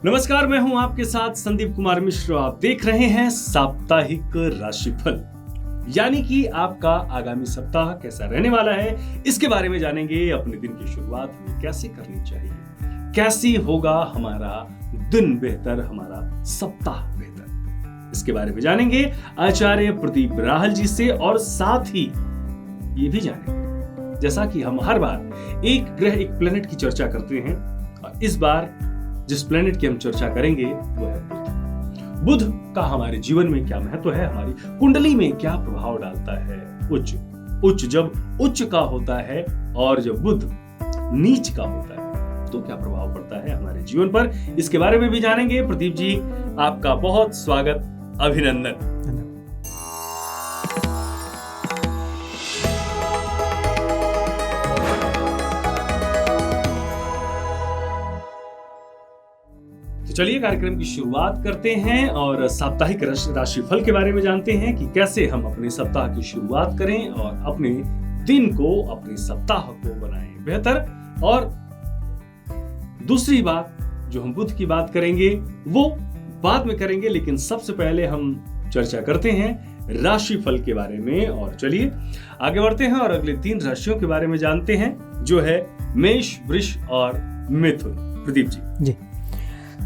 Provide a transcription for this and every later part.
नमस्कार, मैं हूं आपके साथ संदीप कुमार मिश्र। आप देख रहे हैं साप्ताहिक राशिफल, यानी कि आपका आगामी सप्ताह कैसा रहने वाला है इसके बारे में जानेंगे। अपने दिन की शुरुआत हमें कैसे करनी चाहिए, कैसी होगा हमारा दिन बेहतर, हमारा सप्ताह बेहतर, इसके बारे में जानेंगे आचार्य प्रदीप राहल जी से। और साथ ही ये भी जानेंगे, जैसा कि हम हर बार एक ग्रह एक प्लेनेट की चर्चा करते हैं, और इस बार जिस प्लेनेट की हम चर्चा करेंगे वो है बुध। बुध का हमारे जीवन में क्या महत्व है, हमारी कुंडली में क्या प्रभाव डालता है। उच्च जब उच्च का होता है और जब बुध नीच का होता है तो क्या प्रभाव पड़ता है हमारे जीवन पर, इसके बारे में भी जानेंगे। प्रदीप जी, आपका बहुत स्वागत, अभिनंदन। चलिए कार्यक्रम की शुरुआत करते हैं और साप्ताहिक राशिफल के बारे में जानते हैं कि कैसे हम अपने सप्ताह की शुरुआत करें और अपने दिन को, अपने सप्ताह को बनाएं बेहतर। और दूसरी बात जो हम बुध की बात करेंगे वो बाद में करेंगे, लेकिन सबसे पहले हम चर्चा करते हैं राशिफल के बारे में। और चलिए आगे बढ़ते हैं और अगले 3 राशियों के बारे में जानते हैं, जो है मेष, वृष और मिथुन। प्रदीप जी।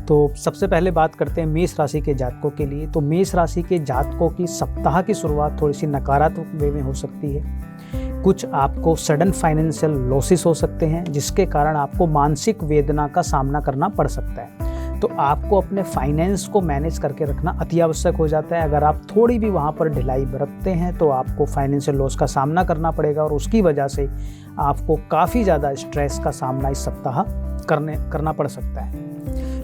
तो सबसे पहले बात करते हैं मेष राशि के जातकों के लिए। तो मेष राशि के जातकों की सप्ताह की शुरुआत थोड़ी सी नकारात्मक वे में हो सकती है। कुछ आपको सडन फाइनेंशियल लॉसेस हो सकते हैं, जिसके कारण आपको मानसिक वेदना का सामना करना पड़ सकता है। तो आपको अपने फाइनेंस को मैनेज करके रखना अति आवश्यक हो जाता है। अगर आप थोड़ी भी वहाँ पर ढिलाई बरतते हैं तो आपको फाइनेंशियल लॉस का सामना करना पड़ेगा, और उसकी वजह से आपको काफ़ी ज़्यादा स्ट्रेस का सामना इस सप्ताह करना पड़ सकता है।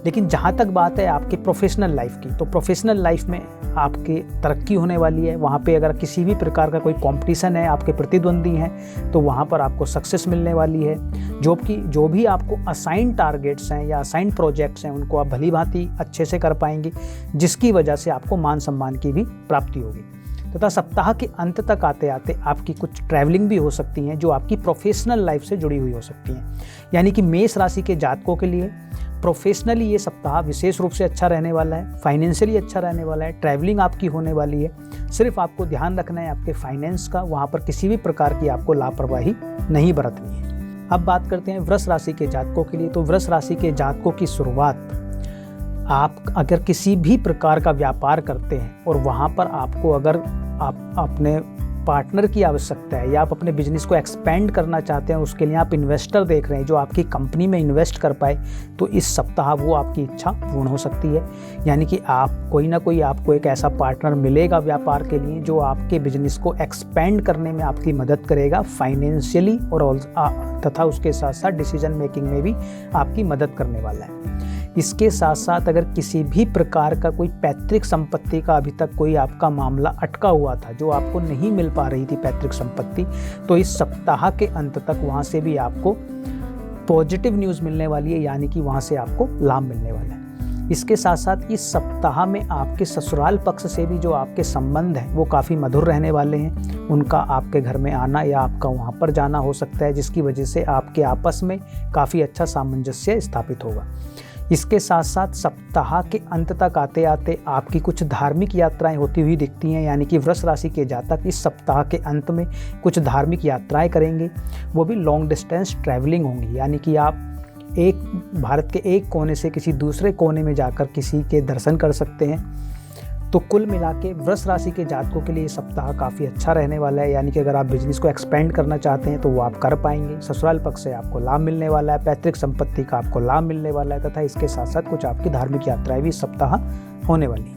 लेकिन जहाँ तक बात है आपकी प्रोफेशनल लाइफ की, तो प्रोफेशनल लाइफ में आपकी तरक्की होने वाली है। वहाँ पे अगर किसी भी प्रकार का कोई कंपटीशन है, आपके प्रतिद्वंदी हैं, तो वहाँ पर आपको सक्सेस मिलने वाली है। जो भी आपको असाइन टारगेट्स हैं या असाइन प्रोजेक्ट्स हैं, उनको आप भली भांति अच्छे से कर पाएंगे, जिसकी वजह से आपको मान सम्मान की भी प्राप्ति होगी। तथा सप्ताह के अंत तक आते आते आपकी कुछ ट्रैवलिंग भी हो सकती हैं, जो आपकी प्रोफेशनल लाइफ से जुड़ी हुई हो सकती हैं। यानी कि मेष राशि के जातकों के लिए प्रोफेशनली ये सप्ताह विशेष रूप से अच्छा रहने वाला है, फाइनेंशियली अच्छा रहने वाला है, ट्रैवलिंग आपकी होने वाली है। सिर्फ आपको ध्यान रखना है आपके फाइनेंस का, वहाँ पर किसी भी प्रकार की आपको लापरवाही नहीं बरतनी है। अब बात करते हैं वृष राशि के जातकों के लिए। तो वृष राशि के जातकों की शुरुआत, आप अगर किसी भी प्रकार का व्यापार करते हैं और वहाँ पर आपको अगर आप अपने पार्टनर की आवश्यकता है या आप अपने बिजनेस को एक्सपेंड करना चाहते हैं, उसके लिए आप इन्वेस्टर देख रहे हैं जो आपकी कंपनी में इन्वेस्ट कर पाए, तो इस सप्ताह वो आपकी इच्छा पूर्ण हो सकती है। यानी कि आप कोई ना कोई आपको एक ऐसा पार्टनर मिलेगा व्यापार के लिए जो आपके बिजनेस को एक्सपेंड करने में आपकी मदद करेगा फाइनेंशियली, और तथा उसके साथ साथ डिसीजन मेकिंग में भी आपकी मदद करने वाला है। इसके साथ साथ अगर किसी भी प्रकार का कोई पैतृक संपत्ति का अभी तक कोई आपका मामला अटका हुआ था, जो आपको नहीं मिल पा रही थी पैतृक संपत्ति, तो इस सप्ताह के अंत तक वहाँ से भी आपको पॉजिटिव न्यूज़ मिलने वाली है, यानी कि वहाँ से आपको लाभ मिलने वाला है। इसके साथ साथ इस सप्ताह में आपके ससुराल पक्ष से भी जो आपके संबंध हैं वो काफ़ी मधुर रहने वाले हैं। उनका आपके घर में आना या आपका वहाँ पर जाना हो सकता है, जिसकी वजह से आपके आपस में काफ़ी अच्छा सामंजस्य स्थापित होगा। इसके साथ साथ सप्ताह के अंत तक आते आते आपकी कुछ धार्मिक यात्राएं होती हुई दिखती हैं। यानी कि वृष राशि के जातक इस सप्ताह के अंत में कुछ धार्मिक यात्राएं करेंगे, वो भी लॉन्ग डिस्टेंस ट्रैवलिंग होंगी। यानी कि आप भारत के एक कोने से किसी दूसरे कोने में जाकर किसी के दर्शन कर सकते हैं। तो कुल मिला के वृष राशि के जातकों के लिए ये सप्ताह काफ़ी अच्छा रहने वाला है। यानी कि अगर आप बिजनेस को एक्सपेंड करना चाहते हैं तो वो आप कर पाएंगे। ससुराल पक्ष से आपको लाभ मिलने वाला है, पैतृक संपत्ति का आपको लाभ मिलने वाला है, तथा इसके साथ साथ कुछ आपकी धार्मिक यात्राएं भी इस सप्ताह होने वाली हैं।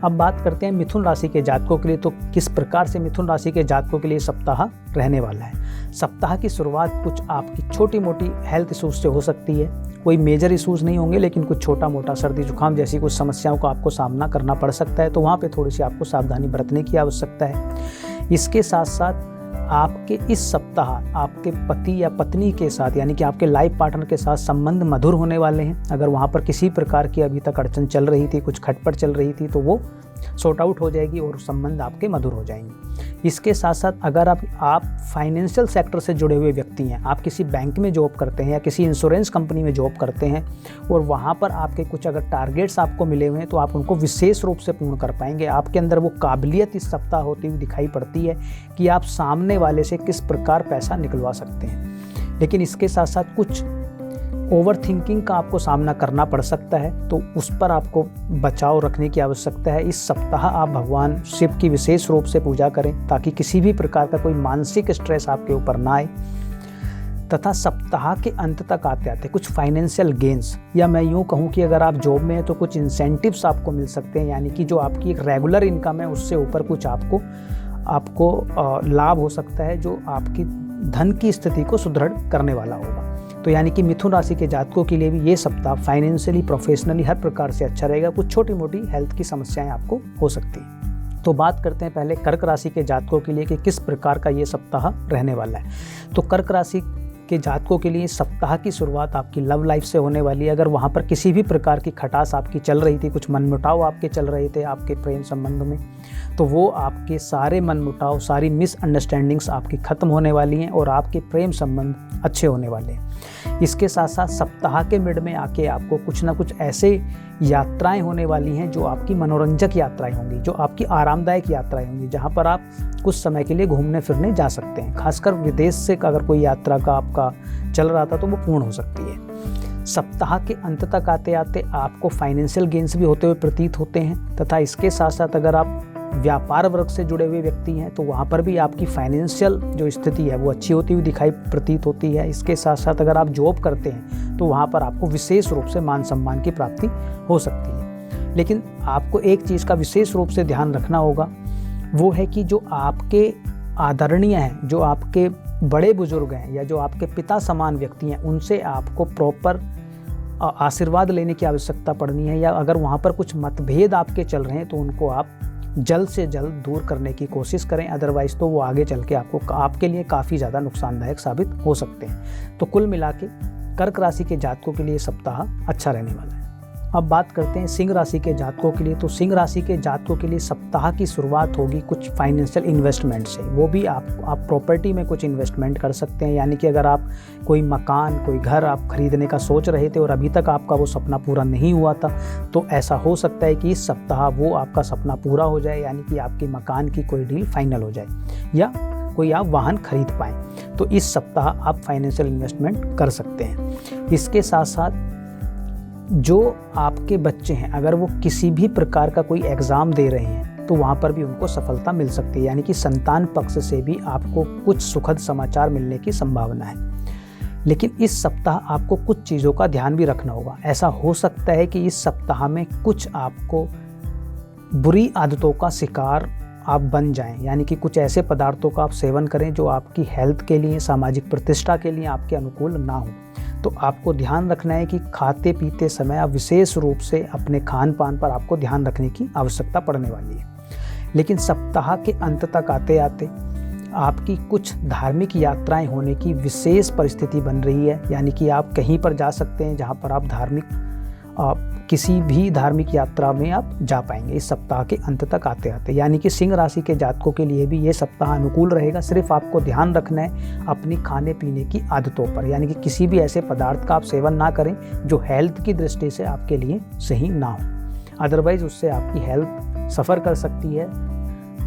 अब बात करते हैं मिथुन राशि के जातकों के लिए। तो किस प्रकार से मिथुन राशि के जातकों के लिए सप्ताह रहने वाला है। सप्ताह की शुरुआत कुछ आपकी छोटी मोटी हेल्थ इशूज से हो सकती है। कोई मेजर इशूज नहीं होंगे, लेकिन कुछ छोटा मोटा सर्दी जुकाम जैसी कुछ समस्याओं का आपको सामना करना पड़ सकता है, तो वहाँ पे थोड़ी सी आपको सावधानी बरतने की आवश्यकता है। इसके साथ साथ आपके इस सप्ताह आपके पति या पत्नी के साथ, यानी कि आपके लाइफ पार्टनर के साथ संबंध मधुर होने वाले हैं। अगर वहाँ पर किसी प्रकार की अभी तक अड़चन चल रही थी, कुछ खटपट चल रही थी, तो वो सॉर्ट आउट हो जाएगी और संबंध आपके मधुर हो जाएंगे। इसके साथ साथ अगर आप फाइनेंशियल सेक्टर से जुड़े हुए व्यक्ति हैं, आप किसी बैंक में जॉब करते हैं या किसी इंश्योरेंस कंपनी में जॉब करते हैं और वहाँ पर आपके कुछ अगर टारगेट्स आपको मिले हुए हैं तो आप उनको विशेष रूप से पूर्ण कर पाएंगे। आपके अंदर वो काबिलियत इस सप्ताह होती हुई दिखाई पड़ती है कि आप सामने वाले से किस प्रकार पैसा निकलवा सकते हैं। लेकिन इसके साथ साथ कुछ ओवर थिंकिंग का आपको सामना करना पड़ सकता है, तो उस पर आपको बचाव रखने की आवश्यकता है। इस सप्ताह आप भगवान शिव की विशेष रूप से पूजा करें ताकि किसी भी प्रकार का कोई मानसिक स्ट्रेस आपके ऊपर ना आए। तथा सप्ताह के अंत तक आते आते कुछ फाइनेंशियल गेंस, या मैं यूँ कहूँ कि अगर आप जॉब में हैं तो कुछ इंसेंटिव्स आपको मिल सकते हैं, यानी कि जो आपकी एक रेगुलर इनकम है उससे ऊपर कुछ आपको लाभ हो सकता है जो आपकी धन की स्थिति को सुदृढ़ करने वाला होगा। तो यानी कि मिथुन राशि के जातकों के लिए भी ये सप्ताह फाइनेंशियली, प्रोफेशनली हर प्रकार से अच्छा रहेगा। कुछ छोटी मोटी हेल्थ की समस्याएं आपको हो सकती हैं। तो बात करते हैं पहले कर्क राशि के जातकों के लिए कि किस प्रकार का ये सप्ताह रहने वाला है। तो कर्क राशि के जातकों के लिए सप्ताह की शुरुआत आपकी लव लाइफ से होने वाली है। अगर वहाँ पर किसी भी प्रकार की खटास आपकी चल रही थी, कुछ मनमुटाव आपके चल रहे थे आपके प्रेम संबंध में, तो वो आपके सारे मनमुटाव, सारी मिसअंडरस्टैंडिंग्स आपकी खत्म होने वाली हैं और आपके प्रेम संबंध अच्छे होने वाले हैं। इसके साथ साथ सप्ताह के मिड में आके आपको कुछ ना कुछ ऐसे यात्राएं होने वाली हैं जो आपकी मनोरंजक यात्राएं होंगी, जो आपकी आरामदायक यात्राएं होंगी, जहां पर आप कुछ समय के लिए घूमने फिरने जा सकते हैं। खासकर विदेश से अगर कोई यात्रा का आपका चल रहा था तो वो पूर्ण हो सकती है। सप्ताह के अंत तक आते आते आपको फाइनेंशियल गेंस भी होते हुए प्रतीत होते हैं। तथा इसके साथ साथ अगर आप व्यापार वर्ग से जुड़े हुए व्यक्ति हैं तो वहाँ पर भी आपकी फाइनेंशियल जो स्थिति है वो अच्छी होती हुई दिखाई प्रतीत होती है। इसके साथ साथ अगर आप जॉब करते हैं तो वहाँ पर आपको विशेष रूप से मान सम्मान की प्राप्ति हो सकती है। लेकिन आपको एक चीज़ का विशेष रूप से ध्यान रखना होगा, वो है कि जो आपके आदरणीय हैं, जो आपके बड़े बुजुर्ग हैं या जो आपके पिता समान व्यक्ति हैं, उनसे आपको प्रॉपर आशीर्वाद लेने की आवश्यकता पड़नी है। या अगर वहाँ पर कुछ मतभेद आपके चल रहे हैं तो उनको आप जल्द से जल्द दूर करने की कोशिश करें, अदरवाइज़ तो वो आगे चल के आपके लिए काफ़ी ज़्यादा नुकसानदायक साबित हो सकते हैं। तो कुल मिला के कर्क राशि के जातकों के लिए सप्ताह अच्छा रहने वाला है। अब बात करते हैं सिंह राशि के जातकों के लिए। तो सिंह राशि के जातकों के लिए सप्ताह की शुरुआत होगी कुछ फाइनेंशियल इन्वेस्टमेंट से। वो भी आप प्रॉपर्टी में कुछ इन्वेस्टमेंट कर सकते हैं, यानी कि अगर आप कोई मकान, कोई घर आप खरीदने का सोच रहे थे और अभी तक आपका वो सपना पूरा नहीं हुआ था, तो ऐसा हो सकता है कि इस सप्ताह वो आपका सपना पूरा हो जाए, यानी कि आपकी मकान की कोई डील फाइनल हो जाए या कोई आप वाहन खरीद पाएँ। तो इस सप्ताह आप फाइनेंशियल इन्वेस्टमेंट कर सकते हैं। इसके साथ साथ जो आपके बच्चे हैं, अगर वो किसी भी प्रकार का कोई एग्ज़ाम दे रहे हैं तो वहाँ पर भी उनको सफलता मिल सकती है, यानी कि संतान पक्ष से भी आपको कुछ सुखद समाचार मिलने की संभावना है। लेकिन इस सप्ताह आपको कुछ चीज़ों का ध्यान भी रखना होगा। ऐसा हो सकता है कि इस सप्ताह में कुछ आपको बुरी आदतों का शिकार आप बन जाएं, यानी कि कुछ ऐसे पदार्थों का आप सेवन करें जो आपकी हेल्थ के लिए, सामाजिक प्रतिष्ठा के लिए आपके अनुकूल ना हो। तो आपको ध्यान रखना है कि खाते पीते समय आप विशेष रूप से अपने खान पान पर आपको ध्यान रखने की आवश्यकता पड़ने वाली है। लेकिन सप्ताह के अंत तक आते आते आपकी कुछ धार्मिक यात्राएं होने की विशेष परिस्थिति बन रही है, यानी कि आप कहीं पर जा सकते हैं जहां पर आप किसी भी धार्मिक यात्रा में आप जा पाएंगे इस सप्ताह के अंत तक आते आते। यानी कि सिंह राशि के जातकों के लिए भी ये सप्ताह अनुकूल रहेगा। सिर्फ आपको ध्यान रखना है अपनी खाने पीने की आदतों पर, यानी कि किसी भी ऐसे पदार्थ का आप सेवन ना करें जो हेल्थ की दृष्टि से आपके लिए सही ना हो। अदरवाइज उससे आपकी हेल्थ सफ़र कर सकती है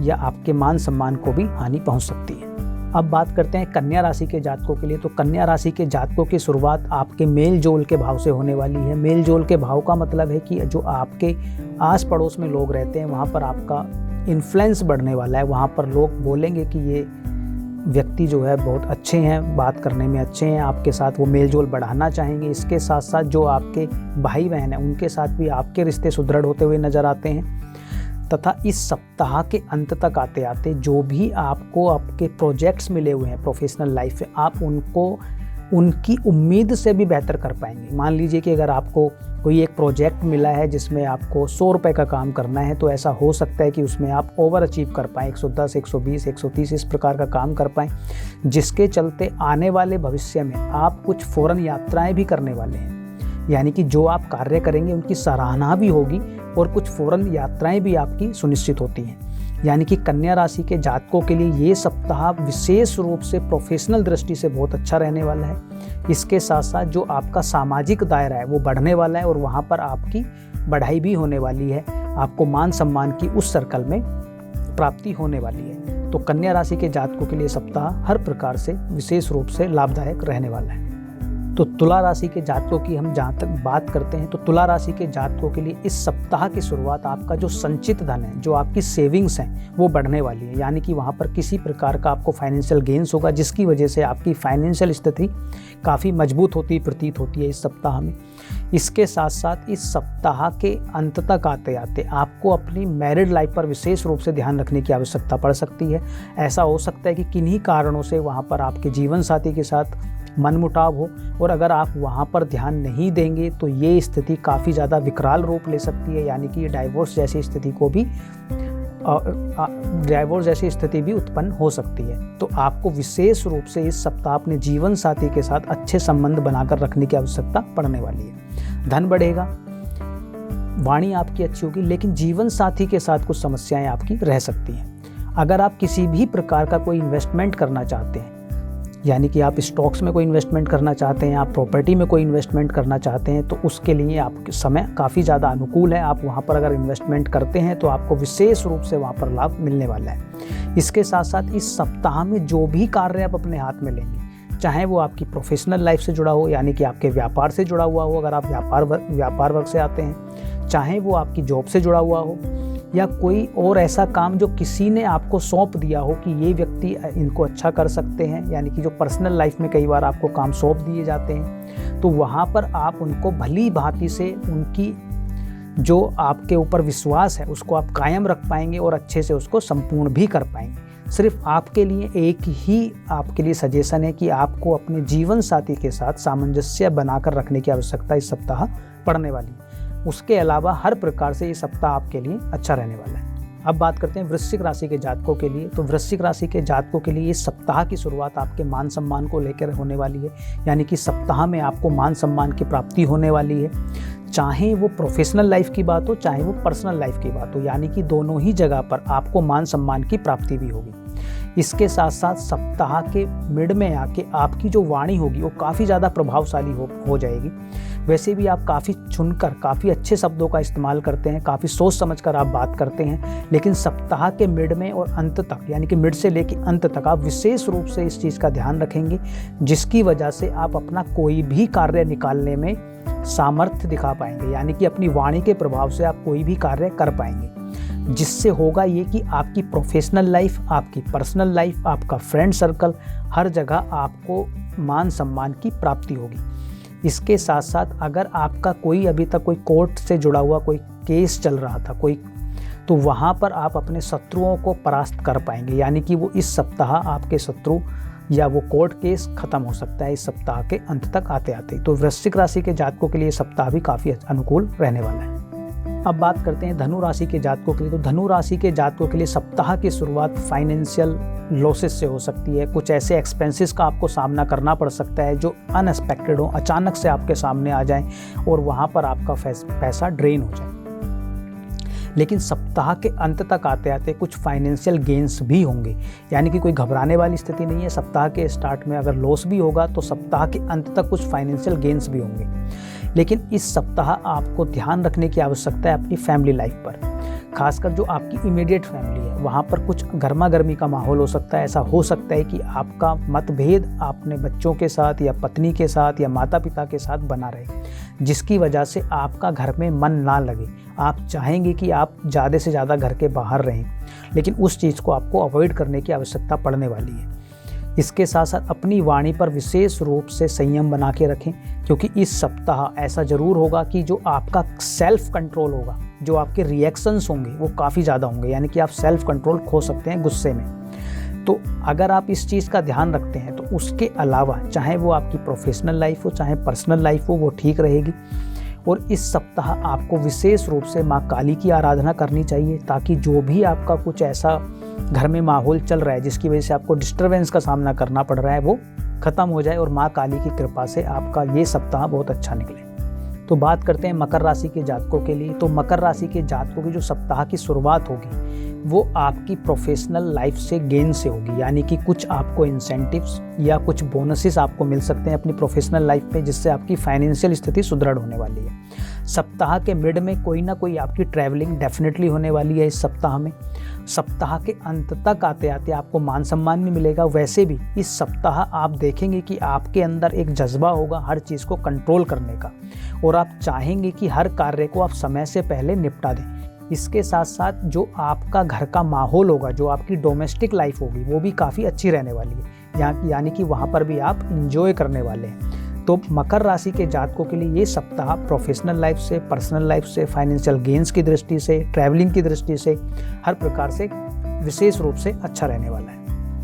या आपके मान सम्मान को भी हानि पहुंच सकती है। अब बात करते हैं कन्या राशि के जातकों के लिए। तो कन्या राशि के जातकों की शुरुआत आपके मेल जोल के भाव से होने वाली है। मेल जोल के भाव का मतलब है कि जो आपके आस पड़ोस में लोग रहते हैं वहाँ पर आपका इन्फ्लुएंस बढ़ने वाला है। वहाँ पर लोग बोलेंगे कि ये व्यक्ति जो है बहुत अच्छे हैं, बात करने में अच्छे हैं, आपके साथ वो मेल जोल बढ़ाना चाहेंगे। इसके साथ साथ जो आपके भाई बहन हैं उनके साथ भी आपके रिश्ते सुदृढ़ होते हुए नज़र आते हैं। तथा इस सप्ताह के अंत तक आते आते जो भी आपको आपके प्रोजेक्ट्स मिले हुए हैं प्रोफेशनल लाइफ में, आप उनको उनकी उम्मीद से भी बेहतर कर पाएंगे। मान लीजिए कि अगर आपको कोई एक प्रोजेक्ट मिला है जिसमें आपको 100 रुपये का काम करना है, तो ऐसा हो सकता है कि उसमें आप ओवर अचीव कर पाएँ, 110, 120, 130 इस प्रकार का काम कर पाएँ, जिसके चलते आने वाले भविष्य में आप कुछ फ़ौरन यात्राएं भी करने वाले हैं। यानी कि जो आप कार्य करेंगे उनकी सराहना भी होगी और कुछ फ़ौरन यात्राएं भी आपकी सुनिश्चित होती हैं। यानी कि कन्या राशि के जातकों के लिए ये सप्ताह विशेष रूप से प्रोफेशनल दृष्टि से बहुत अच्छा रहने वाला है। इसके साथ साथ जो आपका सामाजिक दायरा है वो बढ़ने वाला है और वहाँ पर आपकी बढ़ाई भी होने वाली है। आपको मान सम्मान की उस सर्कल में प्राप्ति होने वाली है। तो कन्या राशि के जातकों के लिए सप्ताह हर प्रकार से विशेष रूप से लाभदायक रहने वाला है। तो तुला राशि के जातकों की हम जहाँ तक बात करते हैं तो तुला राशि के जातकों के लिए इस सप्ताह की शुरुआत आपका जो संचित धन है, जो आपकी सेविंग्स हैं, वो बढ़ने वाली है। यानी कि वहाँ पर किसी प्रकार का आपको फाइनेंशियल गेन्स होगा, जिसकी वजह से आपकी फाइनेंशियल स्थिति काफ़ी मजबूत होती प्रतीत होती है इस सप्ताह में। इसके साथ साथ इस सप्ताह के अंत तक आते आते आपको अपनी मैरिड लाइफ पर विशेष रूप से ध्यान रखने की आवश्यकता पड़ सकती है। ऐसा हो सकता है कि किन्हीं कारणों से वहाँ पर आपके जीवन साथी के साथ मनमुटाव हो, और अगर आप वहाँ पर ध्यान नहीं देंगे तो ये स्थिति काफ़ी ज़्यादा विकराल रूप ले सकती है। यानी कि डाइवोर्स जैसी स्थिति भी उत्पन्न हो सकती है। तो आपको विशेष रूप से इस सप्ताह अपने जीवन साथी के साथ अच्छे संबंध बनाकर रखने की आवश्यकता पड़ने वाली है। धन बढ़ेगा, वाणी आपकी अच्छी होगी, लेकिन जीवन साथी के साथ कुछ समस्याएं आपकी रह सकती हैं। अगर आप किसी भी प्रकार का कोई इन्वेस्टमेंट करना चाहते हैं, यानी कि आप स्टॉक्स में कोई इन्वेस्टमेंट करना चाहते हैं, आप प्रॉपर्टी में कोई इन्वेस्टमेंट करना चाहते हैं, तो उसके लिए आपके समय काफ़ी ज़्यादा अनुकूल है। आप वहाँ पर अगर इन्वेस्टमेंट करते हैं तो आपको विशेष रूप से वहाँ पर लाभ मिलने वाला है। इसके साथ साथ इस सप्ताह में जो भी कार्य आप अपने हाथ में लेंगे, चाहे वो आपकी प्रोफेशनल लाइफ से जुड़ा हो, यानी कि आपके व्यापार से जुड़ा हुआ हो अगर आप व्यापार वर्ग से आते हैं, चाहे वो आपकी जॉब से जुड़ा हुआ हो, या कोई और ऐसा काम जो किसी ने आपको सौंप दिया हो कि ये व्यक्ति इनको अच्छा कर सकते हैं, यानी कि जो पर्सनल लाइफ में कई बार आपको काम सौंप दिए जाते हैं, तो वहाँ पर आप उनको भली भांति से उनकी जो आपके ऊपर विश्वास है उसको आप कायम रख पाएंगे और अच्छे से उसको संपूर्ण भी कर पाएंगे। सिर्फ आपके लिए एक ही आपके लिए सजेशन है कि आपको अपने जीवन साथी के साथ सामंजस्य बनाकर रखने की आवश्यकता इस सप्ताह पड़ने वाली है। उसके अलावा हर प्रकार से ये सप्ताह आपके लिए अच्छा रहने वाला है। अब बात करते हैं वृश्चिक राशि के जातकों के लिए। तो वृश्चिक राशि के जातकों के लिए इस सप्ताह की शुरुआत आपके मान सम्मान को लेकर होने वाली है। यानी कि सप्ताह में आपको मान सम्मान की प्राप्ति होने वाली है, चाहे वो प्रोफेशनल लाइफ की बात हो चाहे वो पर्सनल लाइफ की बात हो, यानी कि दोनों ही जगह पर आपको मान सम्मान की प्राप्ति भी होगी। इसके साथ साथ सप्ताह के मिड में आके आपकी जो वाणी होगी वो काफ़ी ज़्यादा प्रभावशाली हो जाएगी। वैसे भी आप काफ़ी चुनकर काफ़ी अच्छे शब्दों का इस्तेमाल करते हैं, काफ़ी सोच समझकर आप बात करते हैं, लेकिन सप्ताह के मिड में और अंत तक, यानी कि मिड से लेकर अंत तक आप विशेष रूप से इस चीज़ का ध्यान रखेंगे, जिसकी वजह से आप अपना कोई भी कार्य निकालने में सामर्थ्य दिखा पाएंगे। यानी कि अपनी वाणी के प्रभाव से आप कोई भी कार्य कर पाएंगे, जिससे होगा ये कि आपकी प्रोफेशनल लाइफ, आपकी पर्सनल लाइफ, आपका फ्रेंड सर्कल, हर जगह आपको मान सम्मान की प्राप्ति होगी। इसके साथ साथ अगर आपका कोई अभी तक कोई कोर्ट से जुड़ा हुआ कोई केस चल रहा था तो वहाँ पर आप अपने शत्रुओं को परास्त कर पाएंगे। यानी कि वो इस सप्ताह आपके शत्रु या वो कोर्ट केस खत्म हो सकता है इस सप्ताह के अंत तक आते आते। तो वृश्चिक राशि के जातकों के लिए सप्ताह भी काफ़ी अनुकूल रहने वाला है। अब बात करते हैं धनु राशि के जातकों के लिए। तो धनु राशि के जातकों के लिए सप्ताह की शुरुआत फाइनेंशियल लॉसेस से हो सकती है। कुछ ऐसे एक्सपेंसेस का आपको सामना करना पड़ सकता है जो अनएक्सपेक्टेड हो, अचानक से आपके सामने आ जाएं और वहाँ पर आपका पैसा ड्रेन हो जाए। लेकिन सप्ताह के अंत तक आते आते कुछ फाइनेंशियल गेंस भी होंगे, यानी कि कोई घबराने वाली स्थिति नहीं है। सप्ताह के स्टार्ट में अगर लॉस भी होगा तो सप्ताह के अंत तक कुछ फाइनेंशियल गेंस भी होंगे। लेकिन इस सप्ताह आपको ध्यान रखने की आवश्यकता है अपनी फैमिली लाइफ पर, खासकर जो आपकी इमीडिएट फैमिली है वहाँ पर कुछ गर्मा गर्मी का माहौल हो सकता है। ऐसा हो सकता है कि आपका मतभेद अपने बच्चों के साथ या पत्नी के साथ या माता पिता के साथ बना रहे, जिसकी वजह से आपका घर में मन ना लगे। आप चाहेंगे कि आप ज़्यादा से ज़्यादा घर के बाहर रहें, लेकिन उस चीज़ को आपको अवॉइड करने की आवश्यकता पड़ने वाली है। इसके साथ साथ अपनी वाणी पर विशेष रूप से संयम बना के रखें, क्योंकि इस सप्ताह ऐसा ज़रूर होगा कि जो आपका सेल्फ कंट्रोल होगा, जो आपके रिएक्शंस होंगे वो काफ़ी ज़्यादा होंगे। यानी कि आप सेल्फ कंट्रोल खो सकते हैं गुस्से में। तो अगर आप इस चीज़ का ध्यान रखते हैं तो उसके अलावा चाहे वो आपकी प्रोफेशनल लाइफ हो चाहे पर्सनल लाइफ हो, वो ठीक रहेगी। और इस सप्ताह आपको विशेष रूप से माँ काली की आराधना करनी चाहिए, ताकि जो भी आपका कुछ ऐसा घर में माहौल चल रहा है जिसकी वजह से आपको डिस्टर्बेंस का सामना करना पड़ रहा है वो खत्म हो जाए और माँ काली की कृपा से आपका ये सप्ताह बहुत अच्छा निकले। तो बात करते हैं मकर राशि के जातकों के लिए। तो मकर राशि के जातकों की जो सप्ताह की शुरुआत होगी वो आपकी प्रोफेशनल लाइफ से गेन से होगी, यानी कि कुछ आपको इंसेंटिव्स या कुछ बोनसेस आपको मिल सकते हैं अपनी प्रोफेशनल लाइफ में, जिससे आपकी फाइनेंशियल स्थिति सुदृढ़ होने वाली है। सप्ताह के मिड में कोई ना कोई आपकी ट्रैवलिंग डेफिनेटली होने वाली है इस सप्ताह में। सप्ताह के अंत तक आते आते आपको मान सम्मान भी मिलेगा। वैसे भी इस सप्ताह आप देखेंगे कि आपके अंदर एक जज्बा होगा हर चीज़ को कंट्रोल करने का, और आप चाहेंगे कि हर कार्य को आप समय से पहले निपटा दें। इसके साथ साथ जो आपका घर का माहौल होगा, जो आपकी डोमेस्टिक लाइफ होगी, वो भी काफ़ी अच्छी रहने वाली है, यानी कि वहाँ पर भी आप इंजॉय करने वाले हैं। तो मकर राशि के जातकों के लिए ये सप्ताह प्रोफेशनल लाइफ से, पर्सनल लाइफ से, फाइनेंशियल गेन्स की दृष्टि से, ट्रैवलिंग की दृष्टि से, हर प्रकार से विशेष रूप से अच्छा रहने वाला है।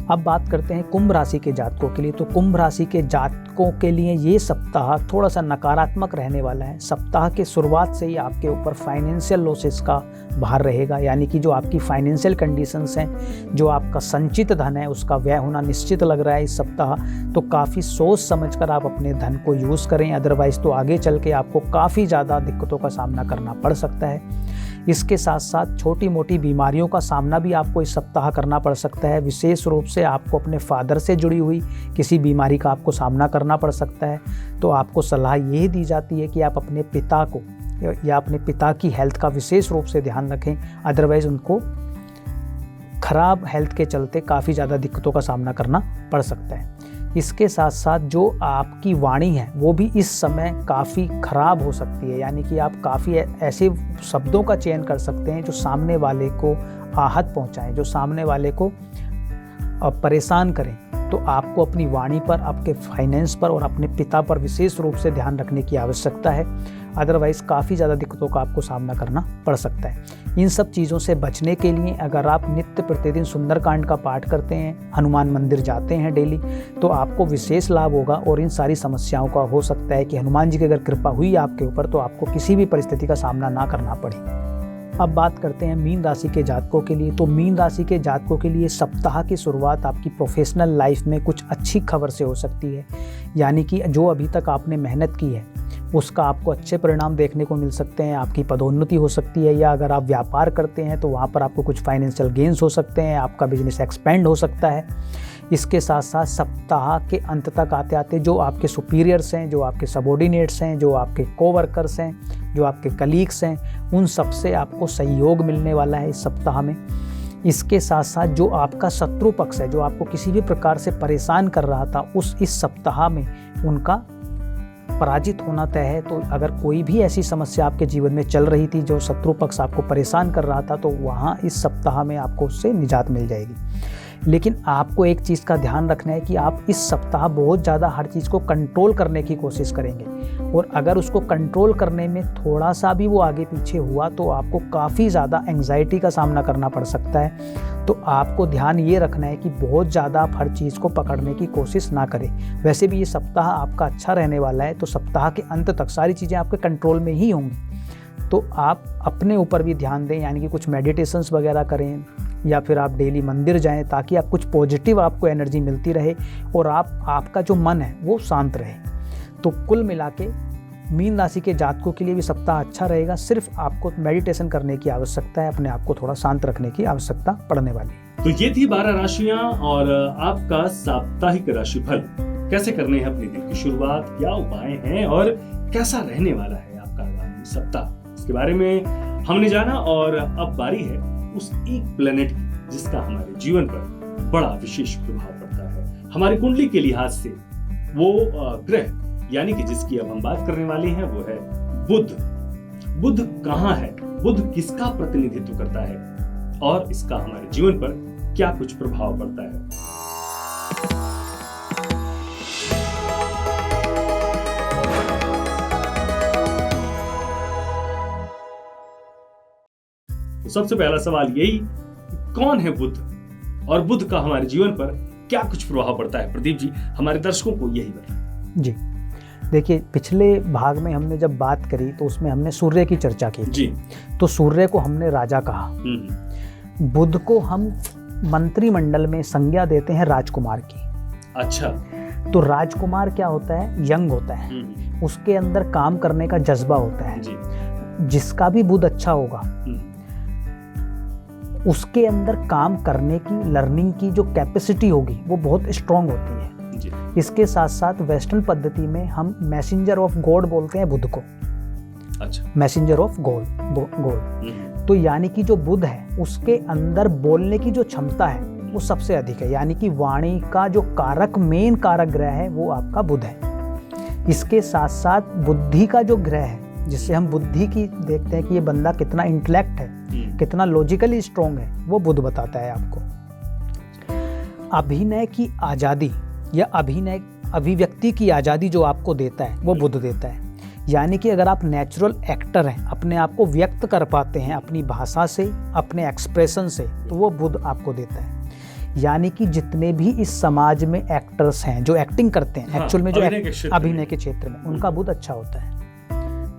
अब बात करते हैं कुंभ राशि के जातकों के लिए। तो कुंभ राशि के जातकों के लिए ये सप्ताह थोड़ा सा नकारात्मक रहने वाला है। सप्ताह के शुरुआत से ही आपके ऊपर फाइनेंशियल लॉसेस का भार रहेगा, यानी कि जो आपकी फाइनेंशियल कंडीशंस हैं, जो आपका संचित धन है, उसका व्यय होना निश्चित लग रहा है इस सप्ताह। तो काफ़ी सोच समझकर आप अपने धन को यूज़ करें, अदरवाइज़ तो आगे चल के आपको काफ़ी ज़्यादा दिक्कतों का सामना करना पड़ सकता है। इसके साथ साथ छोटी मोटी बीमारियों का सामना भी आपको इस सप्ताह करना पड़ सकता है। विशेष रूप से आपको अपने फादर से जुड़ी हुई किसी बीमारी का आपको सामना करना पड़ सकता है। तो आपको सलाह यही दी जाती है कि आप अपने पिता को या अपने पिता की हेल्थ का विशेष रूप से ध्यान रखें, अदरवाइज़ उनको खराब हेल्थ के चलते काफ़ी ज़्यादा दिक्कतों का सामना करना पड़ सकता है। इसके साथ साथ जो आपकी वाणी है वो भी इस समय काफ़ी ख़राब हो सकती है, यानी कि आप काफ़ी ऐसे शब्दों का चयन कर सकते हैं जो सामने वाले को आहत पहुंचाएं, जो सामने वाले को परेशान करें। तो आपको अपनी वाणी पर, आपके फाइनेंस पर और अपने पिता पर विशेष रूप से ध्यान रखने की आवश्यकता है, अदरवाइज़ काफ़ी ज़्यादा दिक्कतों का आपको सामना करना पड़ सकता है। इन सब चीज़ों से बचने के लिए अगर आप नित्य प्रतिदिन सुंदरकांड का पाठ करते हैं, हनुमान मंदिर जाते हैं डेली, तो आपको विशेष लाभ होगा और इन सारी समस्याओं का हो सकता है कि हनुमान जी की अगर कृपा हुई आपके ऊपर तो आपको किसी भी परिस्थिति का सामना ना करना पड़े। अब बात करते हैं मीन राशि के जातकों के लिए। तो मीन राशि के जातकों के लिए सप्ताह की शुरुआत आपकी प्रोफेशनल लाइफ में कुछ अच्छी खबर से हो सकती है, यानी कि जो अभी तक आपने मेहनत की है उसका आपको अच्छे परिणाम देखने को मिल सकते हैं। आपकी पदोन्नति हो सकती है, या अगर आप व्यापार करते हैं तो वहाँ पर आपको कुछ फाइनेंशियल गेन्स हो सकते हैं, आपका बिजनेस एक्सपेंड हो सकता है। इसके साथ साथ सप्ताह के अंत तक आते आते जो आपके सुपीरियर्स हैं, जो आपके सबॉर्डिनेट्स हैं, जो आपके कोवर्कर्स हैं, जो आपके कलीग्स हैं, उन सब से आपको सहयोग मिलने वाला है इस सप्ताह में। इसके साथ साथ जो आपका शत्रु पक्ष है, जो आपको किसी भी प्रकार से परेशान कर रहा था, इस सप्ताह में उनका पराजित होना तय है। तो अगर कोई भी ऐसी समस्या आपके जीवन में चल रही थी, जो शत्रु पक्ष आपको परेशान कर रहा था, तो वहाँ इस सप्ताह में आपको उससे निजात मिल जाएगी। लेकिन आपको एक चीज़ का ध्यान रखना है कि आप इस सप्ताह बहुत ज़्यादा हर चीज़ को कंट्रोल करने की कोशिश करेंगे, और अगर उसको कंट्रोल करने में थोड़ा सा भी वो आगे पीछे हुआ तो आपको काफ़ी ज़्यादा एंग्जाइटी का सामना करना पड़ सकता है। तो आपको ध्यान ये रखना है कि बहुत ज़्यादा आप हर चीज़ को पकड़ने की कोशिश ना करें। वैसे भी ये सप्ताह आपका अच्छा रहने वाला है, तो सप्ताह के अंत तक सारी चीज़ें आपके कंट्रोल में ही होंगी। तो आप अपने ऊपर भी ध्यान दें, यानी कि कुछ मेडिटेशंस वगैरह करें, या फिर आप डेली मंदिर जाएं, ताकि आप कुछ पॉजिटिव आपको एनर्जी मिलती रहे और आपका जो मन है वो शांत रहे। तो कुल मिला के मीन राशि के जातकों के लिए भी सप्ताह अच्छा रहेगा। सिर्फ आपको मेडिटेशन करने की आवश्यकता है, अपने आप को थोड़ा शांत रखने की आवश्यकता पड़ने वाली है। तो ये थी 12 राशियां और आपका साप्ताहिक राशिफल। कैसे करने हैं अपने दिन की शुरुआत, क्या उपाय हैं और कैसा रहने वाला है आपका आगामी सप्ताह, इसके बारे में हमने जाना। और अब बारी है उस एक प्लेनेट की जिसका हमारे जीवन पर बड़ा विशेष प्रभाव पड़ता है हमारी कुंडली के लिहाज से। वो ग्रह यानी कि जिसकी अब हम बात करने वाले हैं वो है बुध। बुध कहाँ है, बुध किसका प्रतिनिधित्व करता है और इसका हमारे जीवन पर क्या कुछ प्रभाव पड़ता है। तो सबसे पहला सवाल यही, कौन है बुध और बुध का हमारे जीवन पर क्या कुछ प्रभाव पड़ता है। प्रदीप जी, हमारे दर्शकों को यही बताएं। जी देखिए, पिछले भाग में हमने जब बात करी तो उसमें हमने सूर्य की चर्चा की जी। तो सूर्य को हमने राजा कहा, बुध को हम मंत्रिमंडल में संज्ञा देते हैं राजकुमार की। अच्छा। तो राजकुमार क्या होता है, यंग होता है, उसके अंदर काम करने का जज्बा होता है। जिसका भी बुध अच्छा होगा उसके अंदर काम करने की, लर्निंग की जो कैपेसिटी होगी वो बहुत स्ट्रांग होती है। इसके साथ साथ वेस्टर्न पद्धति में हम मैसेंजर ऑफ गॉड बोलते हैं बुध को। अच्छा, मैसेंजर ऑफ गॉड। तो यानी कि जो बुध है उसके अंदर बोलने की जो क्षमता है वो सबसे अधिक है, यानी कि वाणी का जो कारक, मेन कारक ग्रह है वो आपका बुध है। इसके साथ साथ बुद्धि का जो ग्रह है, जिससे हम बुद्धि की देखते हैं कि ये बंदा कितना इंटेलेक्ट है, कितना लॉजिकली स्ट्रांग है, वो बुध बताता है आपको। अभिनय की आज़ादी या अभिव्यक्ति की आज़ादी जो आपको देता है वो बुध देता है। यानी कि अगर आप नेचुरल एक्टर हैं, अपने आप को व्यक्त कर पाते हैं अपनी भाषा से, अपने एक्सप्रेशन से, तो वो बुध आपको देता है। यानी कि जितने भी इस समाज में एक्टर्स हैं जो एक्टिंग करते हैं, एक्चुअल में जो अभिनय के क्षेत्र में, उनका बुध अच्छा होता है,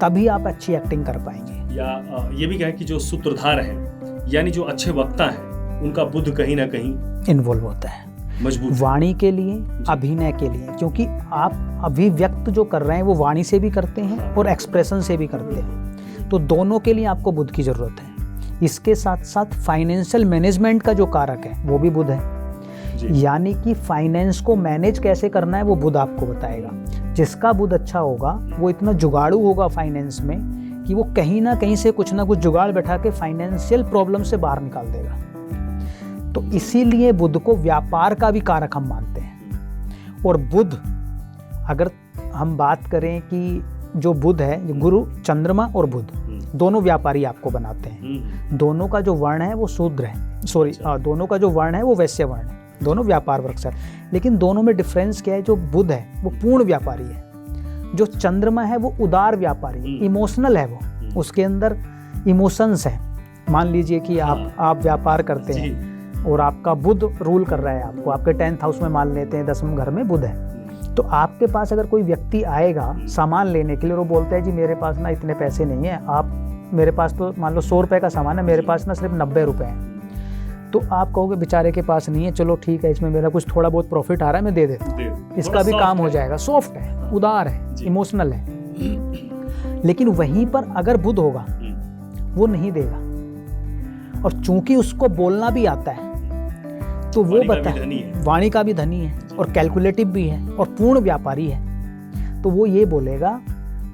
तभी आप अच्छी एक्टिंग कर पाएंगे। या ये भी कहें कि जो सूत्रधार हैं, यानी जो अच्छे वक्ता हैं, उनका बुध कहीं ना कहीं इन्वॉल्व होता है मजबूत, वाणी के लिए, अभिनय के लिए, क्योंकि आप अभिव्यक्त जो कर रहे हैं वो वाणी से भी करते हैं और एक्सप्रेशन से भी करते हैं, तो दोनों के लिए आपको बुध की जरूरत है। इसके साथ साथ फाइनेंशियल मैनेजमेंट का जो कारक है वो भी बुध है, यानी कि फाइनेंस को मैनेज कैसे करना है वो बुध आपको बताएगा। जिसका बुध अच्छा होगा वो इतना जुगाड़ू होगा फाइनेंस में कि वो कहीं ना कहीं से कुछ ना कुछ जुगाड़ बैठा के फाइनेंशियल प्रॉब्लम से बाहर निकाल देगा। तो इसीलिए बुध को व्यापार का भी कारक हम मानते हैं। और बुध, अगर हम बात करें कि जो बुध है, गुरु, चंद्रमा और बुध दोनों व्यापारी आपको बनाते हैं। दोनों का जो वर्ण है वो शूद्र है, दोनों का जो वर्ण है वो वैश्य वर्ण है, दोनों व्यापार वर्ग से। लेकिन दोनों में डिफरेंस क्या है, जो बुध है वो पूर्ण व्यापारी है, जो चंद्रमा है वो उदार व्यापारी है, इमोशनल है, वो उसके अंदर इमोशंस है। मान लीजिए कि आप व्यापार करते हैं और आपका बुध रूल कर रहा है आपको, आपके 10th हाउस में मान लेते हैं 10वें घर में बुध है, तो आपके पास अगर कोई व्यक्ति आएगा सामान लेने के लिए, वो बोलता है जी मेरे पास ना इतने पैसे नहीं है, आप मेरे पास तो मान लो 100 रुपये का सामान है, मेरे पास ना सिर्फ 90 रुपये हैं। तो आप कहोगे बेचारे के पास नहीं है, चलो ठीक है, इसमें मेरा कुछ थोड़ा बहुत प्रॉफिट आ रहा है, मैं दे देता हूँ, इसका भी काम हो जाएगा। सॉफ्ट है, उदार है, इमोशनल है। लेकिन वहीं पर अगर बुध होगा वो नहीं देगा, और चूंकि उसको बोलना भी आता है तो वो बता, वाणी का भी धनी है और कैलकुलेटिव भी है और पूर्ण व्यापारी है, तो वो ये बोलेगा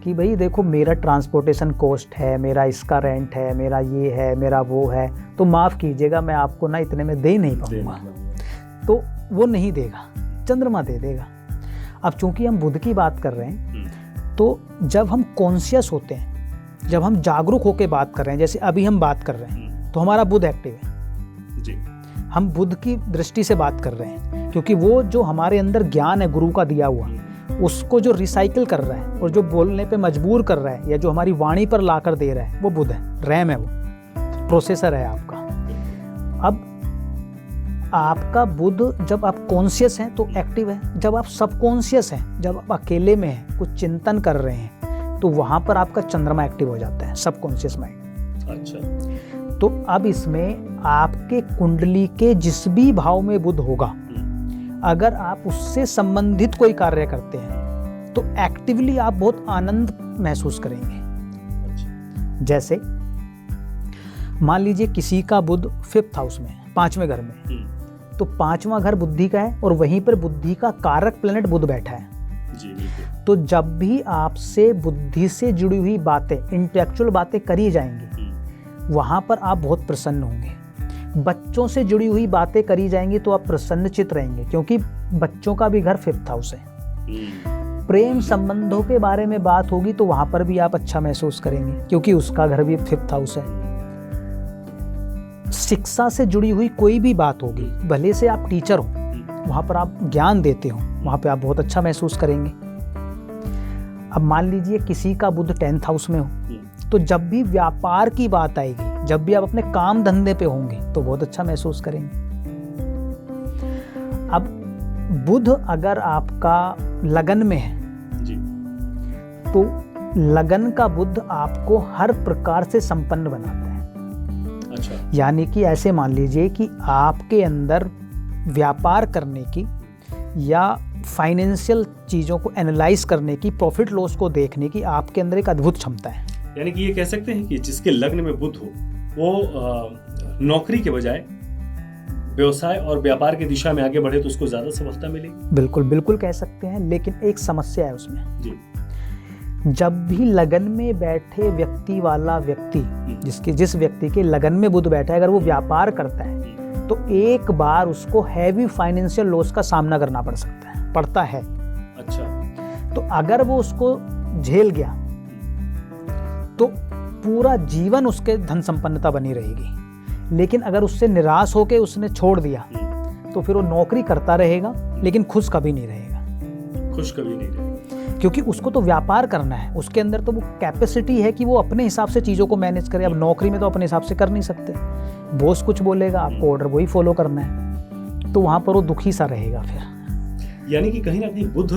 कि भाई देखो मेरा ट्रांसपोर्टेशन कॉस्ट है, मेरा इसका रेंट है, मेरा ये है, मेरा वो है, तो माफ़ कीजिएगा मैं आपको ना इतने में दे नहीं पाऊंगा। तो वो नहीं देगा, चंद्रमा दे देगा। अब चूंकि हम बुध की बात कर रहे हैं, तो जब हम कॉन्शियस होते हैं, जब हम जागरूक होकर बात कर रहे हैं, जैसे अभी हम बात कर रहे हैं, तो हमारा बुध एक्टिव है जी। हम बुध की दृष्टि से बात कर रहे हैं, क्योंकि वो जो हमारे अंदर ज्ञान है गुरु का दिया हुआ, उसको जो रिसाइकिल कर रहा है और जो बोलने पे मजबूर कर रहा है या जो हमारी वाणी पर लाकर दे रहा है वो बुध है, रैम है, वो प्रोसेसर है आपका। अब आपका बुध जब आप कॉन्शियस हैं तो एक्टिव है, जब आप सबकॉन्शियस हैं, जब आप अकेले में हैं, कुछ चिंतन कर रहे हैं, तो वहां पर आपका चंद्रमा एक्टिव हो जाता है, सबकॉन्शियस माइंड। अच्छा, तो अब इसमें आपके कुंडली के जिस भी भाव में बुध होगा, अगर आप उससे संबंधित कोई कार्य करते हैं तो एक्टिवली आप बहुत आनंद महसूस करेंगे। जैसे मान लीजिए किसी का बुध 5th हाउस में, 5वें घर में, तो 5वां घर बुद्धि का है और वहीं पर बुद्धि का कारक प्लैनेट बुध बैठा है जी। तो जब भी आपसे बुद्धि से जुड़ी हुई बातें, इंटेलेक्चुअल बातें करी जाएंगी, वहां पर आप बहुत प्रसन्न होंगे। बच्चों से जुड़ी हुई बातें करी जाएंगी तो आप प्रसन्नचित रहेंगे, क्योंकि बच्चों का भी घर 5th हाउस है। प्रेम संबंधों के बारे में बात होगी तो वहां पर भी आप अच्छा महसूस करेंगे, क्योंकि उसका घर भी 5th हाउस है। शिक्षा से जुड़ी हुई कोई भी बात होगी, भले से आप टीचर हो, वहां पर आप ज्ञान देते हो, वहां पे आप बहुत अच्छा महसूस करेंगे। अब मान लीजिए किसी का बुध 10th हाउस में हो, तो जब भी व्यापार की बात आएगी, जब भी आप अपने काम धंधे पे होंगे, तो बहुत अच्छा महसूस करेंगे। अब बुध अगर आपका लगन में है जी, तो लगन का बुध आपको हर प्रकार से संपन्न बनाता है। अच्छा, यानी कि ऐसे मान लीजिए कि आपके अंदर व्यापार करने की या फाइनेंशियल चीज़ों को एनालाइज करने की, प्रॉफिट लॉस को देखने की आपके अंदर एक अद्भुत क्षमता है। यानी कि ये कह सकते हैं कि जिसके लग्न में बुध हो वो नौकरी के बजाय व्यवसाय और व्यापार की दिशा में आगे बढ़े तो उसको ज्यादा सफलता मिलेगी। बिल्कुल बिल्कुल कह सकते हैं, लेकिन एक समस्या है उसमें जी। जब भी लगन में बैठे व्यक्ति वाला व्यक्ति, जिस व्यक्ति के लगन में बुध बैठा है, अगर वो व्यापार करता है तो एक बार उसको हैवी फाइनेंशियल लॉस का सामना करना पड़ता है। अच्छा। तो अगर वो उसको झेल गया तो पूरा जीवन उसके धन संपन्नता बनी रहेगी, लेकिन अगर उससे निराश होकर उसने छोड़ दिया तो फिर वो नौकरी करता रहेगा लेकिन खुश कभी नहीं रहेगा, क्योंकि उसको तो व्यापार करना है, उसके अंदर तो वो कैपेसिटी है कि वो अपने हिसाब से चीज़ों को मैनेज करे। अब नौकरी में तो अपने हिसाब से कर नहीं सकते, बॉस कुछ बोलेगा, आपको ऑर्डर वही फॉलो करना है, तो वहाँ पर वो दुखी सा रहेगा फिर। यानी कि कहीं ना कहीं बुध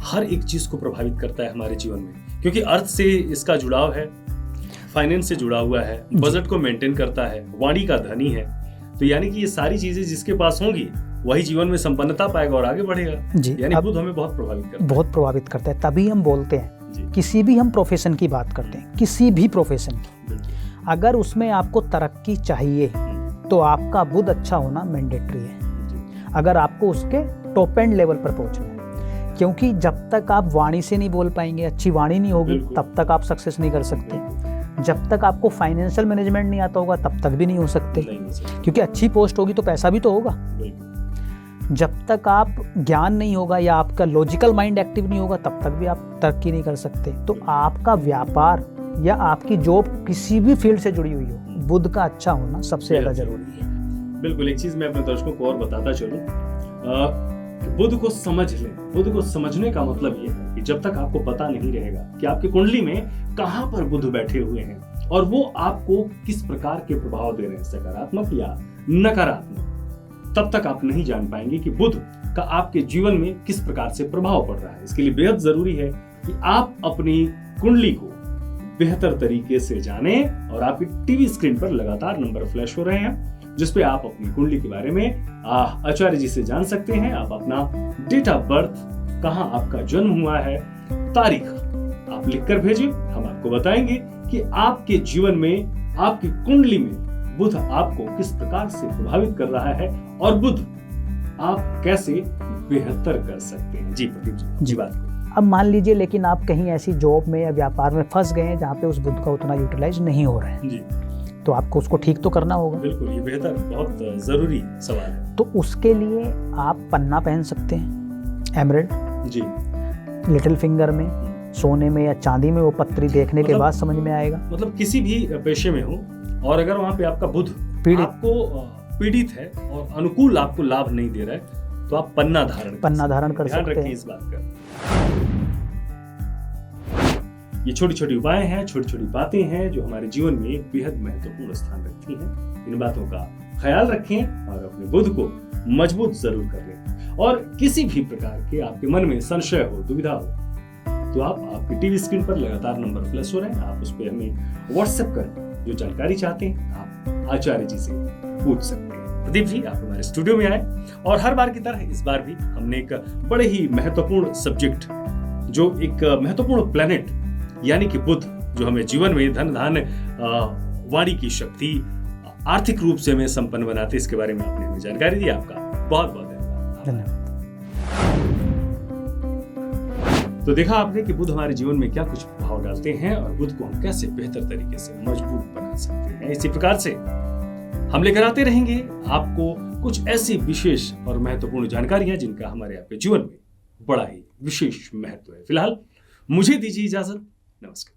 हर एक चीज को प्रभावित करता है हमारे जीवन में, क्योंकि अर्थ से इसका जुड़ाव है, फाइनेंस से जुड़ा हुआ है, बजट को मेंटेन करता है, वाणी का धनी है। तो यानी कि ये सारी चीजें जिसके पास होंगी वही जीवन में संपन्नता पाएगा और आगे बढ़ेगा। यानी बुध हमें बहुत प्रभावित करता है। तभी हम बोलते हैं, किसी भी हम प्रोफेशन की बात करते हैं, किसी भी प्रोफेशन की, अगर उसमें आपको तरक्की चाहिए तो आपका बुध अच्छा होना मैंडेटरी है, अगर आपको उसके टॉप एंड लेवल पर पहुंचना है। क्योंकि जब तक आप वाणी से नहीं बोल पाएंगे, अच्छी वाणी नहीं होगी, तब तक आप सक्सेस नहीं कर सकते। जब तक आपको फाइनेंशियल मैनेजमेंट नहीं आता होगा तब तक भी नहीं हो सकते, क्योंकि अच्छी पोस्ट होगी तो पैसा भी तो होगा। जब तक आप ज्ञान नहीं होगा या आपका लॉजिकल माइंड एक्टिव नहीं होगा तब तक भी आप तरक्की नहीं कर सकते। तो आपका व्यापार या आपकी जॉब किसी भी फील्ड से जुड़ी हुई हो, बुध का अच्छा होना सबसे ज्यादा जरूरी है। बिल्कुल। एक चीज मैं अपने दर्शकों को और बताता चलूं, बुध को समझ लें। बुध को समझने का मतलब ये है कि जब तक आपको पता नहीं रहेगा कि आपकी कुंडली में कहां पर बुध बैठे हुए हैं और वो आपको किस प्रकार के प्रभाव दे रहे हैं, सकारात्मक या नकारात्मक, तब तक आप नहीं जान पाएंगे कि बुध का आपके जीवन में किस प्रकार से प्रभाव पड़ रहा है। इसके लिए बेहद जरूरी है कि आप अपनी कुंडली को बेहतर तरीके से जानें। और आपकी टीवी स्क्रीन पर लगातार नंबर फ्लैश हो रहे हैं जिसपे आप अपनी कुंडली के बारे में आचार्य जी से जान सकते हैं। आप अपना डेट ऑफ बर्थ, कहां आपका जन्म हुआ है, तारीख आप लिखकर भेजिए, हम आपको बताएंगे कि आपके जीवन में, आपकी कुंडली में बुध आपको किस प्रकार से प्रभावित कर रहा है और बुध आप कैसे बेहतर कर सकते हैं। जी प्रदीप जी बात करें। अब मान लीजिए लेकिन आप कहीं ऐसी जॉब में या व्यापार में फंस गए हैं जहाँ पे उस बुध का उतना यूटिलाइज नहीं हो रहा है जी, तो आपको उसको ठीक तो करना होगा। बिल्कुल, ये बेहतर बहुत जरूरी सवाल है। तो उसके लिए आप पन्ना पहन सकते हैं, एमरल्ड जी, लिटिल फिंगर में, सोने में या चांदी में, वो पत्री देखने के बाद समझ में आएगा। मतलब किसी भी पेशे में हो और अगर वहाँ पे आपका बुध आपको पीड़ित है और अनुकूल आपको लाभ नहीं दे रहा है तो आप पन्ना धारण कर सकते हैं। इस बात का ये छोटी छोटी उपाय हैं, छोटी छोटी बातें हैं जो हमारे जीवन में एक बेहद महत्वपूर्ण स्थान रखती हैं। इन बातों का ख्याल रखें और अपने बुध को मजबूत जरूर कर लें। और किसी भी प्रकार के आपके मन में संशय हो, दुविधा हो, तो आप आपकी टीवी स्क्रीन पर लगातार नंबर फ्लैश हो रहे हैं, आप उस पर हमें व्हाट्सएप कर जो जानकारी चाहते हैं आप आचार्य जी से पूछ सकते हैं। प्रदीप जी आप हमारे स्टूडियो में आए और हर बार की तरह इस बार भी हमने एक बड़े ही महत्वपूर्ण सब्जेक्ट, जो एक महत्वपूर्ण प्लेनेट यानी कि बुध, जो हमें जीवन में धन धान वाणी की शक्ति, आर्थिक रूप से हमें संपन्न बनाते, इसके बारे में आपने हमें जानकारी दी। आपका बहुत बहुत धन्यवाद। तो देखा आपने कि बुध हमारे जीवन में क्या कुछ प्रभाव डालते हैं और बुध को हम कैसे बेहतर तरीके से मजबूत बना सकते हैं। इसी प्रकार से हम लेकर आते रहेंगे आपको कुछ ऐसी विशेष और महत्वपूर्ण जानकारियां जिनका हमारे आपके जीवन में बड़ा ही विशेष महत्व है। फिलहाल मुझे दीजिए इजाजत। नमस्कार।